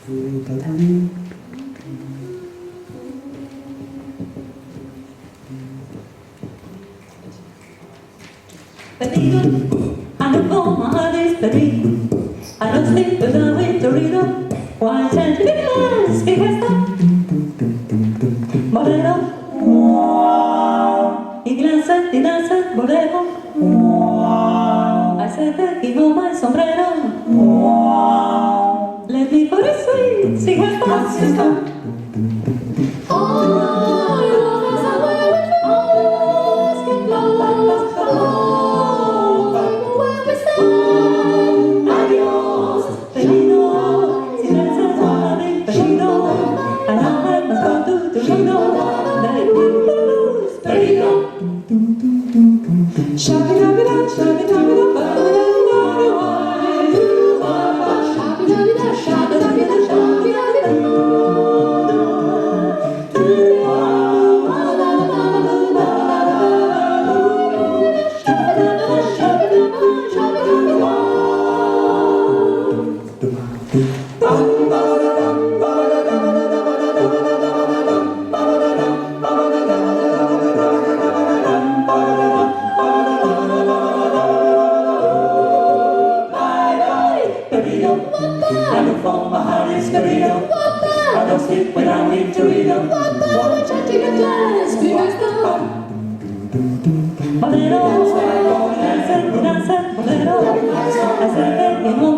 Perdido, I don't know my heart is perdido. I don't sleep without Torito. Why can't you be honest? Because Bolero. Y danza, bolero. I said that give all my sombrero. Let me put it sweet, sing her thoughts. I look for my heart is Torito. I don't sleep when I'm with Torito. Chanting a dance, because Bolero, bolero, bolero. I said,